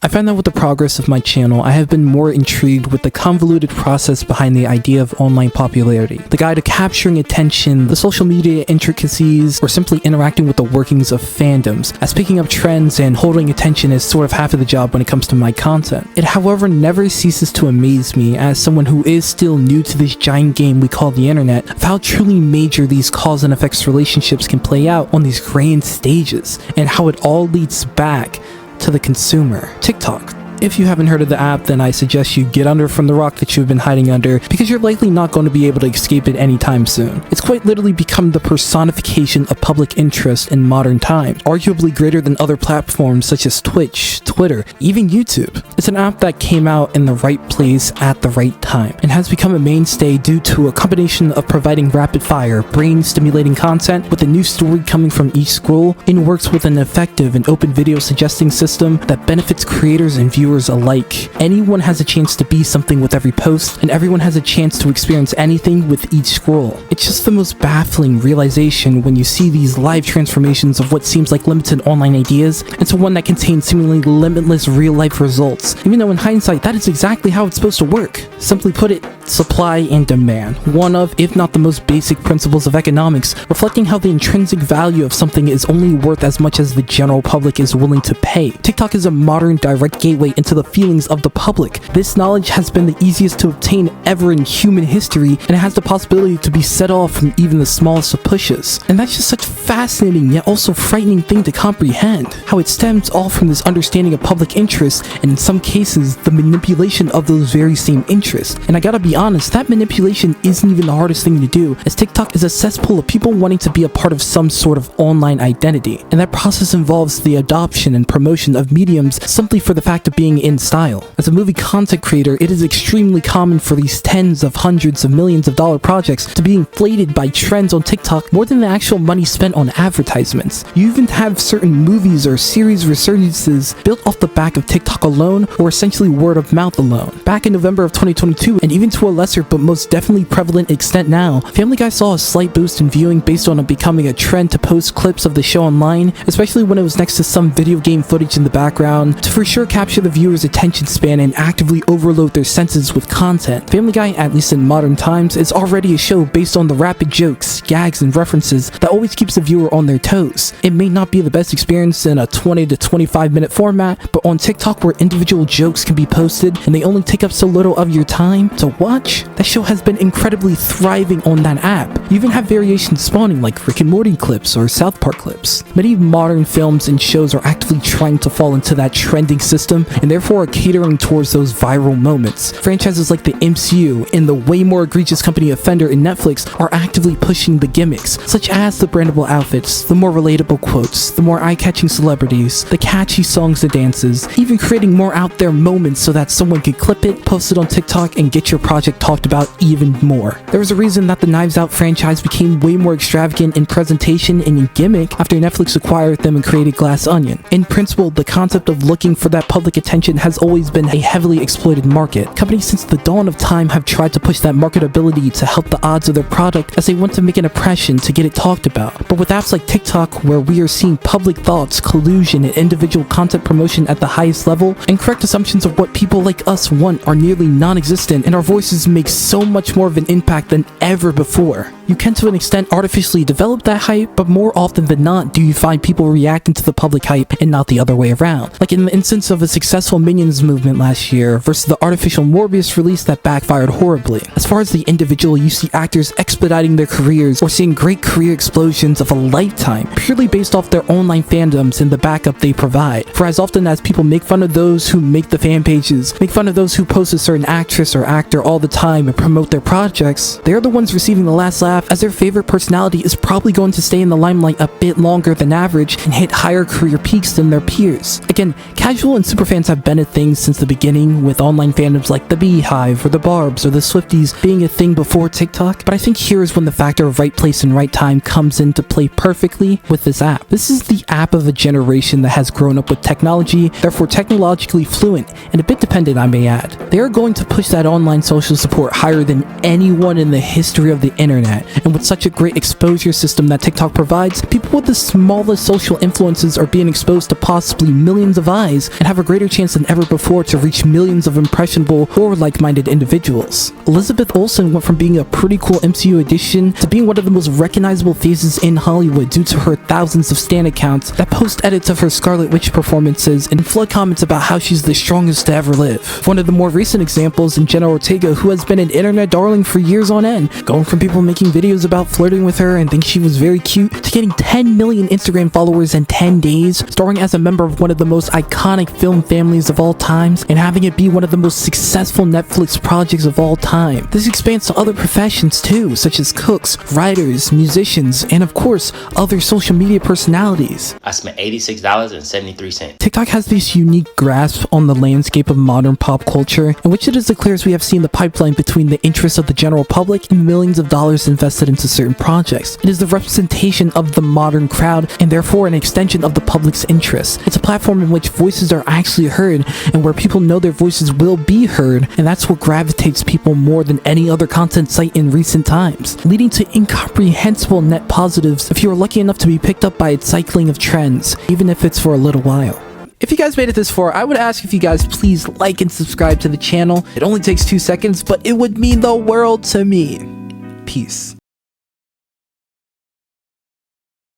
I find that with the progress of my channel, I have been more intrigued with the convoluted process behind the idea of online popularity. The guide to capturing attention, the social media intricacies, or simply interacting with the workings of fandoms, as picking up trends and holding attention is sort of half of the job when it comes to my content. It however never ceases to amaze me, as someone who is still new to this giant game we call the internet, of how truly major these cause and effects relationships can play out on these grand stages, and how it all leads back to the consumer. TikTok. If you haven't heard of the app, then I suggest you get under from the rock that you've been hiding under, because you're likely not going to be able to escape it anytime soon. It's quite literally become the personification of public interest in modern times, arguably greater than other platforms such as Twitch, Twitter, even YouTube. It's an app that came out in the right place at the right time, and has become a mainstay due to a combination of providing rapid-fire, brain-stimulating content with a new story coming from each scroll, and works with an effective and open video suggesting system that benefits creators and viewers alike. Anyone has a chance to be something with every post, and everyone has a chance to experience anything with each scroll. It's just the most baffling realization when you see these live transformations of what seems like limited online ideas into one that contains seemingly limitless real-life results, even though in hindsight that is exactly how it's supposed to work. Simply put it, supply and demand. One of, if not the most basic principles of economics, reflecting how the intrinsic value of something is only worth as much as the general public is willing to pay. TikTok is a modern direct gateway into the feelings of the public. This knowledge has been the easiest to obtain ever in human history, and it has the possibility to be set off from even the smallest of pushes. And that's just such a fascinating yet also frightening thing to comprehend. How it stems all from this understanding of public interest, and in some cases, the manipulation of those very same interests. And I gotta be honest, that manipulation isn't even the hardest thing to do, as TikTok is a cesspool of people wanting to be a part of some sort of online identity. And that process involves the adoption and promotion of mediums simply for the fact of being in style. As a movie content creator, it is extremely common for these tens of hundreds of millions of dollar projects to be inflated by trends on TikTok more than the actual money spent on advertisements. You even have certain movies or series resurgences built off the back of TikTok alone, or essentially word of mouth alone. Back in November of 2022, and even to a lesser but most definitely prevalent extent now, Family Guy saw a slight boost in viewing based on it becoming a trend to post clips of the show online, especially when it was next to some video game footage in the background, to for sure capture the viewer's attention span and actively overload their senses with content. Family Guy, at least in modern times, is already a show based on the rapid jokes, gags, and references that always keeps the viewer on their toes. It may not be the best experience in a 20 to 25 minute format, but on TikTok where individual jokes can be posted and they only take up so little of your time to watch, that show has been incredibly thriving on that app. You even have variations spawning like Rick and Morty clips or South Park clips. Many modern films and shows are actively trying to fall into that trending system, and therefore are catering towards those viral moments. Franchises like the MCU and the way more egregious company Offender and Netflix are actively pushing the gimmicks, such as the brandable outfits, the more relatable quotes, the more eye-catching celebrities, the catchy songs and dances, even creating more out there moments so that someone can clip it, post it on TikTok, and get your project talked about even more. There was a reason that the Knives Out franchise became way more extravagant in presentation and in gimmick after Netflix acquired them and created Glass Onion. In principle, the concept of looking for that public attention has always been a heavily exploited market. Companies since the dawn of time have tried to push that marketability to help the odds of their product, as they want to make an impression to get it talked about. But with apps like TikTok, where we are seeing public thoughts, collusion, and individual content promotion at the highest level, incorrect assumptions of what people like us want are nearly non-existent, and our voices make so much more of an impact than ever before. You can to an extent artificially develop that hype, but more often than not do you find people reacting to the public hype and not the other way around. Like in the instance of a successful Minions movement last year versus the artificial Morbius release that backfired horribly. As far as the individual, you see actors expediting their careers or seeing great career explosions of a lifetime purely based off their online fandoms and the backup they provide. For as often as people make fun of those who make the fan pages, make fun of those who post a certain actress or actor all the time and promote their projects, they're the ones receiving the last laugh, as their favorite personality is probably going to stay in the limelight a bit longer than average and hit higher career peaks than their peers. Again, casual and superfans have been a thing since the beginning, with online fandoms like the Beehive or the Barbs or the Swifties being a thing before TikTok, but I think here is when the factor of right place and right time comes into play perfectly with this app. This is the app of a generation that has grown up with technology, therefore technologically fluent and a bit dependent, I may add. They are going to push that online social support higher than anyone in the history of the internet, and with such a great exposure system that TikTok provides, people with the smallest social influences are being exposed to possibly millions of eyes and have a greater chance than ever before to reach millions of impressionable or like-minded individuals. Elizabeth Olsen went from being a pretty cool MCU addition to being one of the most recognizable faces in Hollywood due to her thousands of stan accounts that post edits of her Scarlet Witch performances and flood comments about how she's the strongest to ever live. One of the more recent examples is Jenna Ortega, who has been an internet darling for years on end, going from people making videos about flirting with her and think she was very cute to getting 10 million Instagram followers in 10 days, starring as a member of one of the most iconic film families of all times, and having it be one of the most successful Netflix projects of all time. This expands to other professions too, such as cooks, writers, musicians, and of course, other social media personalities. I spent $86.73. TikTok has this unique grasp on the landscape of modern pop culture, in which it is clear as we have seen the pipeline between the interests of the general public and millions of dollars invested into certain projects. It is the representation of the modern crowd and therefore an extension of the public's interests. It's a platform in which voices are actually heard and where people know their voices will be heard, and that's what gravitates people more than any other content site in recent times, leading to incomprehensible net positives if you are lucky enough to be picked up by its cycling of trends, even if it's for a little while. If you guys made it this far, I would ask if you guys please like and subscribe to the channel. It only takes 2 seconds, but it would mean the world to me. Peace.